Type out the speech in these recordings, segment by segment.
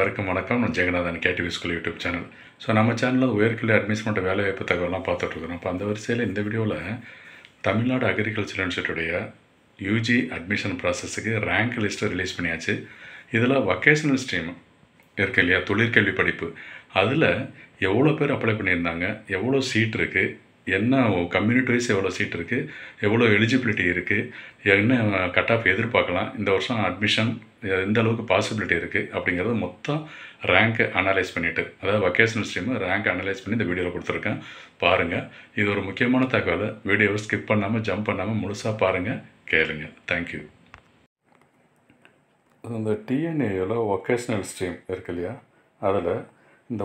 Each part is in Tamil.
எல்லாருக்கும் வணக்கம். நான் Jeganathan KTV school YouTube channel. So நம்ம சேனலில் உயர்கல்வி அட்மிஷன் மற்றும் வேலைவாய்ப்பு தகவலாம் பார்த்துட்ருக்குறோம். இப்போ அந்த வரிசையில் இந்த வீடியோவில் தமிழ்நாடு அக்ரிகல்ச்சர் இன்ஸ்டியூட்டுடைய யூஜி அட்மிஷன் ப்ராசஸுக்கு ரேங்க் லிஸ்ட்டு ரிலீஸ் பண்ணியாச்சு. இதில் வொக்கேஷனல் ஸ்ட்ரீம் இருக்கு இல்லையா, தொழிற்கல்வி படிப்பு, அதில் எவ்வளோ பேர் அப்ளை பண்ணியிருந்தாங்க, எவ்வளோ சீட் இருக்குது, என்ன கம்யூனிட்டி வைஸ் எவ்வளோ சீட் இருக்குது, எவ்வளோ எலிஜிபிலிட்டி இருக்குது, என்ன கட் ஆஃப் எதிர்பார்க்கலாம், இந்த வருஷம் அட்மிஷன் எந்த அளவுக்கு பாசிபிலிட்டி இருக்குது அப்படிங்கிறது மொத்தம் ரேங்க்கு அனலைஸ் பண்ணிவிட்டு, அதாவது வொக்கேஷனல் ஸ்ட்ரீமு ரேங்க் அனலைஸ் பண்ணி இந்த வீடியோவில் கொடுத்துருக்கேன். பாருங்கள், இது ஒரு முக்கியமான தகவல். வீடியோவை ஸ்கிப் பண்ணாமல் ஜம்ப் பண்ணாமல் முழுசாக பாருங்கள், கேளுங்க. தேங்க்யூ. இந்த டிஎன்ஏயில் வொக்கேஷனல் ஸ்ட்ரீம் இருக்கு இல்லையா, அதில் இந்த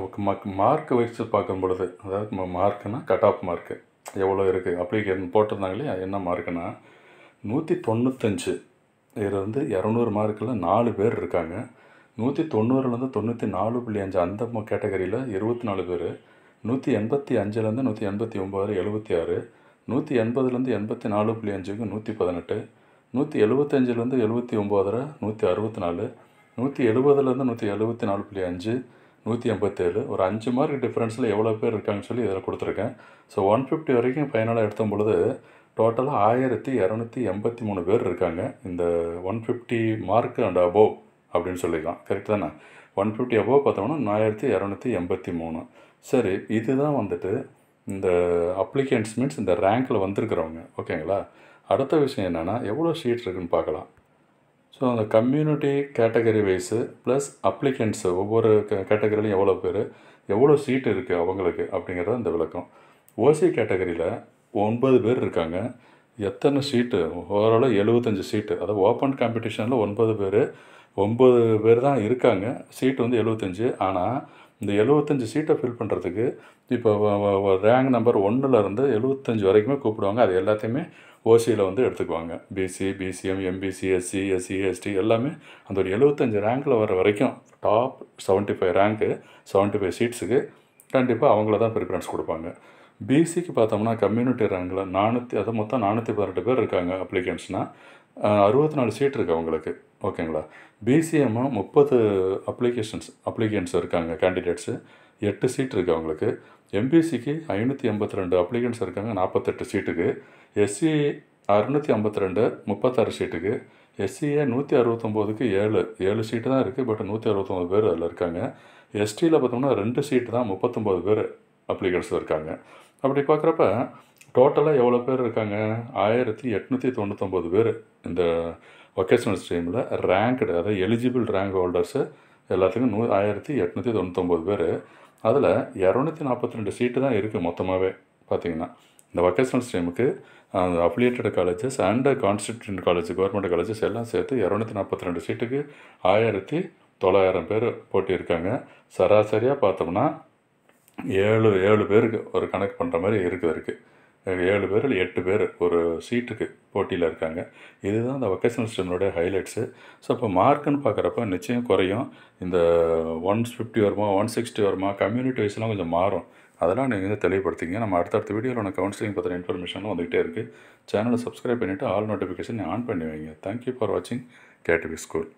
மார்க் வச்சு பார்க்கும் பொழுது, அதாவது மார்க்குன்னா கட் ஆஃப் மார்க்கு எவ்வளோ இருக்குது, அப்ளிகேஷன் போட்டிருந்தாங்க இல்லையா, என்ன மார்க்குன்னா 195 இதில் 200 மார்க்கில் 4 பேர் இருக்காங்க. 190லேருந்து 94.5 அந்த கேட்டகரியில் 24 பேர், 185லேருந்து 189 76, 180லேருந்து 84.5க்கு 118, 175லேருந்து 79 164, 170லேருந்து 174.5 187, ஒரு 5 மார்க் டிஃப்ரென்ஸில் எவ்வளோ பேர் இருக்காங்கன்னு சொல்லி இதில் கொடுத்துருக்கேன். ஸோ 150 வரைக்கும் ஃபைனலாக எடுத்தும் பொழுது டோட்டலாக 1283 பேர் இருக்காங்க. இந்த 150 மார்க் அண்ட் அபோவ் அப்படின்னு சொல்லிக்கலாம், கரெக்ட் தானே? 150 அபோவ் பார்த்தோம்னா 1283. சரி, இதுதான் இந்த அப்ளிகேன்ஸ் மீன்ஸ் இந்த ரேங்க்கில் வந்திருக்கிறவங்க, ஓகேங்களா? அடுத்த விஷயம் என்னென்னா, எவ்வளோ சீட் இருக்குதுன்னு பார்க்கலாம். ஸோ அந்த கம்யூனிட்டி கேட்டகரி வைஸு ப்ளஸ் அப்ளிகன்ஸு ஒவ்வொரு கேட்டகரிலையும் எவ்வளோ பேர், எவ்வளோ சீட்டு இருக்குது அவங்களுக்கு அப்படிங்கிறது இந்த விளக்கம். ஓசி கேட்டகரியில் 9 பேர் இருக்காங்க. எத்தனை சீட்டு? ஓவராலாக 75 சீட்டு. அதாவது ஓப்பன் காம்படிஷனில் 9 பேர் தான் இருக்காங்க. சீட்டு 75. ஆனால் இந்த 75 சீட்டை ஃபில் பண்ணுறதுக்கு இப்போ ரேங்க் நம்பர் 1லேருந்து 75 வரைக்குமே கூப்பிடுவாங்க. அது எல்லாத்தையுமே ஓசியில் எடுத்துக்குவாங்க. BC, BCM, MBC, SC, SC, ST எல்லாமே அந்த ஒரு 75 ரேங்கில் வர வரைக்கும் டாப் 75 ரேங்க்கு 75 சீட்ஸுக்கு கண்டிப்பாக அவங்கள தான் ப்ரிஃபரன்ஸ் கொடுப்பாங்க. பிசிக்கு பார்த்தோம்னா கம்யூனிட்டி ரேங்கில் 400, அது மொத்தம் 418 பேர் இருக்காங்க அப்ளிகன்ஸ்னால், 64 சீட் இருக்குது அவங்களுக்கு, ஓகேங்களா? பிசிஎம் 30 அப்ளிகன்ஸ் இருக்காங்க கேண்டிடேட்ஸு, 8 சீட் இருக்குது அவங்களுக்கு. எம்பிசிக்கு 582 அப்ளிகன்ஸ் இருக்காங்க, 48 சீட்டுக்கு. எஸ்சி 652 36 சீட்டுக்கு. எஸ்சிஏ 169க்கு 7 சீட்டு தான் இருக்குது, பட் 169 பேர் அதில் இருக்காங்க. எஸ்டியில் பார்த்தோம்னா 2 சீட்டு தான், 39 பேர் அப்ளிகன்ஸ் இருக்காங்க. அப்படி பார்க்குறப்ப டோட்டலாக எவ்வளோ பேர் இருக்காங்க? 1899 பேர் இந்த வொக்கேஷனல் ஸ்ட்ரீமில் ரேங்க்டு, அதாவது எலிஜிபிள் ரேங்க் ஹோல்டர்ஸு எல்லாத்துக்கும் 1899 பேர். அதில் 242 சீட்டு தான் இருக்குது மொத்தமாகவே. பார்த்திங்கன்னா இந்த வொக்கேஷனல் ஸ்ட்ரீமுக்கு affiliated colleges and constituent college, government colleges எல்லாம் சேர்த்து 242 சீட்டுக்கு 1900 பேர் போட்டியிருக்காங்க. சராசரியாக பார்த்தோம்னா 7 பேருக்கு ஒரு கணக்கு பண்ணுற மாதிரி இருக்குது. 7 பேரில் 8 பேர் ஒரு சீட்டுக்கு போட்டியில் இருக்காங்க. இதுதான் இந்த வொக்கேஷனல் ஸ்ட்ரீமோடைய ஹைலைட்ஸு. ஸோ இப்போ மார்க்குன்னு பார்க்குறப்ப நிச்சயம் குறையும். இந்த 150 வருமா, 160 வருமா, கம்யூனிட்டி வைஸ்லாம் கொஞ்சம் மாறும். அதெல்லாம் நீங்கள் தெளிவுபடுத்திங்க. நம்ம அடுத்தடுத்த வீடியோவில் கவுன்சிலிங் பற்றின இன்ஃபர்மேஷன்லாம் வந்துகிட்டே இருக்குது. சேனலை சப்ஸ்கிரைப் பண்ணிவிட்டு ஆல் நோட்டிஃபிகேஷன் ஆன் பண்ணி வைங்க. தேங்க்யூ ஃபார் வாட்சிங் கேடிவி ஸ்கூல்.